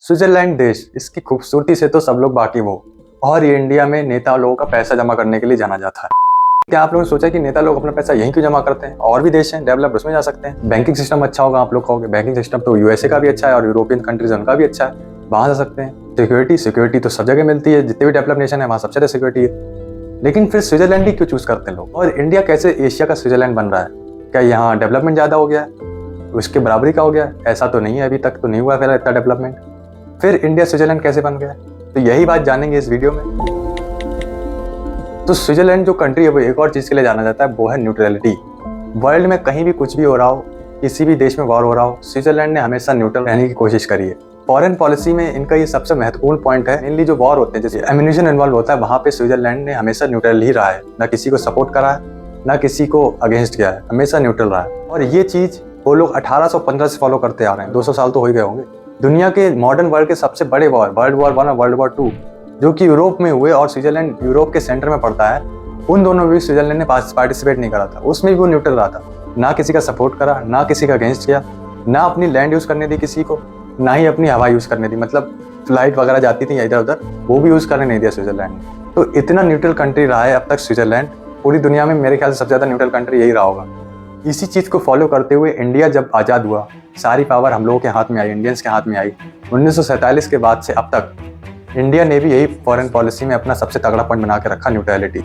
Switzerland देश, इसकी खूबसूरती से तो सब लोग वाकिफ हो और ये इंडिया में नेता लोगों का पैसा जमा करने के लिए जाना जाता है। क्या आप लोगों ने सोचा कि नेता लोग अपना पैसा यहीं क्यों जमा करते हैं? और भी देश हैं डेवलप, उसमें जा सकते हैं। बैंकिंग सिस्टम अच्छा होगा, आप लोग कहोगे बैंकिंग सिस्टम तो यूएसए का भी अच्छा है और यूरोपियन कंट्रीज उनका भी अच्छा है, वहां जा सकते हैं। सिक्योरिटी तो सब जगह मिलती है, जितने भी डेवलप नेशन है वहाँ सबसे ज्यादा सिक्योरिटी है। लेकिन फिर स्विट्जरलैंड ही क्यों चूज करते हैं लोग? और इंडिया कैसे एशिया का स्विट्जरलैंड बन रहा है? क्या यहाँ डेवलपमेंट ज्यादा हो गया है, उसके बराबरी का हो गया? ऐसा तो नहीं है, अभी तक तो नहीं हुआ फिर इतना डेवलपमेंट। फिर इंडिया स्विट्जरलैंड कैसे बन गया? तो यही बात जानेंगे इस वीडियो में। तो स्विट्जरलैंड जो कंट्री है वो एक और चीज़ के लिए जाना जाता है, वो है न्यूट्रलिटी। वर्ल्ड में कहीं भी कुछ भी हो रहा हो, किसी भी देश में वॉर हो रहा हो, स्विट्जरलैंड ने हमेशा न्यूट्रल रहने की कोशिश करी है। फॉरेन पॉलिसी में इनका ये सबसे महत्वपूर्ण पॉइंट है। मेनली जो वॉर होते हैं, जैसे एम्यूनिशन इन्वॉल्व होता है, वहाँ पे स्विट्जरलैंड ने हमेशा न्यूट्रल ही रहा है, ना किसी को सपोर्ट करा है ना किसी को अगेंस्ट किया है, हमेशा न्यूट्रल रहा है। और ये चीज़ वो लोग 1815 से फॉलो करते आ रहे हैं, 200 साल तो हो ही गए होंगे। दुनिया के मॉडर्न वर्ल्ड के सबसे बड़े वॉर, वर्ल्ड वॉर 1 और वर्ल्ड वॉर 2, जो कि यूरोप में हुए और स्विट्जरलैंड यूरोप के सेंटर में पड़ता है, उन दोनों में भी स्विट्जरलैंड ने पार्टिसिपेट नहीं करा था। उसमें भी वो न्यूट्रल रहा था, ना किसी का सपोर्ट करा, ना किसी का अगेंस्ट किया, ना अपनी लैंड यूज़ करने दी किसी को, ना ही अपनी हवा यूज़ करने दी। मतलब फ्लाइट वगैरह जाती थी इधर उधर, वो भी यूज़ करने नहीं दिया स्विट्जरलैंड ने। तो इतना न्यूट्रल कंट्री रहा है अब तक स्विट्जरलैंड। पूरी दुनिया में मेरे ख्याल से सबसे ज़्यादा न्यूट्रल कंट्री यही रहा होगा। इसी चीज़ को फॉलो करते हुए इंडिया जब आज़ाद हुआ, सारी पावर हम लोगों के हाथ में आई, इंडियंस के हाथ में आई। 1947 के बाद से अब तक इंडिया ने भी यही फॉरेन पॉलिसी में अपना सबसे तगड़ा पॉइंट बना के रखा, न्यूट्रलिटी।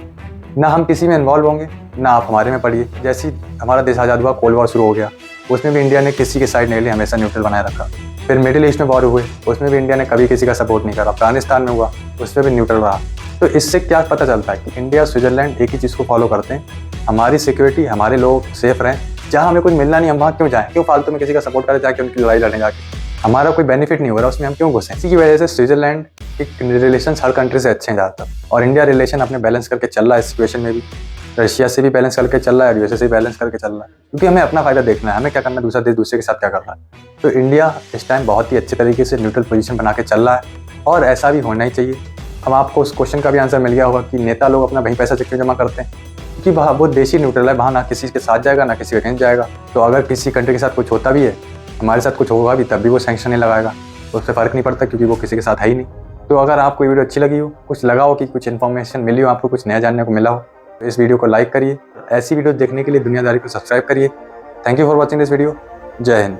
ना हम किसी में इन्वॉल्व होंगे, ना आप हमारे में पड़िए। जैसे हमारा देश आज़ाद हुआ, कोल्ड वॉर शुरू हो गया, उसमें भी इंडिया ने किसी के साइड नहीं ली, हमेशा न्यूट्रल बनाए रखा। फिर मिडिल ईस्ट में वॉर हुए, उसमें भी इंडिया ने कभी किसी का सपोर्ट नहीं करा। अफगानिस्तान में हुआ, उसमें भी न्यूट्रल रहा। तो इससे क्या पता चलता है कि इंडिया स्विट्जरलैंड एक ही चीज़ को फॉलो करते हैं, हमारी सिक्योरिटी, हमारे लोग सेफ रहें। जहाँ हमें कुछ मिलना नहीं, हम वहाँ क्यों जाएं? क्यों फालतू में किसी का सपोर्ट करें जाके, उनकी लड़ाई लड़ने जाके? हमारा कोई बेनिफिट नहीं हो रहा उसमें, हम क्यों घुसें? इसी की वजह से स्विट्जरलैंड के रिलेशन हर कंट्री से अच्छे हैं ज़्यादातर, और इंडिया रिलेशन अपने बैलेंस करके चल रहा है। इस सिचुएशन में भी रशिया से भी बैलेंस करके चल रहा है, यूएसए से भी बैलेंस करके चल रहा है, क्योंकि हमें अपना फायदा देखना है। हमें क्या करना है, दूसरा देश दूसरे के साथ क्या कर रहा है। तो इंडिया इस टाइम बहुत ही अच्छे तरीके से न्यूट्रल पोजीशन बना के चल रहा है, और ऐसा भी होना ही चाहिए। अब आपको उस क्वेश्चन का भी आंसर मिल गया होगा कि नेता लोग अपना वहीं पैसा क्यों जमा करते हैं, क्योंकि वहाँ वो देश ही न्यूट्रल है, वहाँ ना किसी के साथ जाएगा ना किसी के अगेंस्ट जाएगा। तो अगर किसी कंट्री के साथ कुछ होता भी है, हमारे साथ कुछ होगा भी, तब भी वो सैंक्शन नहीं लगाएगा, तो उससे फ़र्क नहीं पड़ता, क्योंकि वो किसी के साथ है ही नहीं। तो अगर आपको ये वीडियो अच्छी लगी हो, कुछ लगा हो कि कुछ इन्फॉर्मेशन मिली हो, आपको कुछ नया जानने को मिला हो, तो इस वीडियो को लाइक करिए। ऐसी वीडियो देखने के लिए दुनियादारी को सब्सक्राइब करिए। Thank you for watching this video. जय हिंद।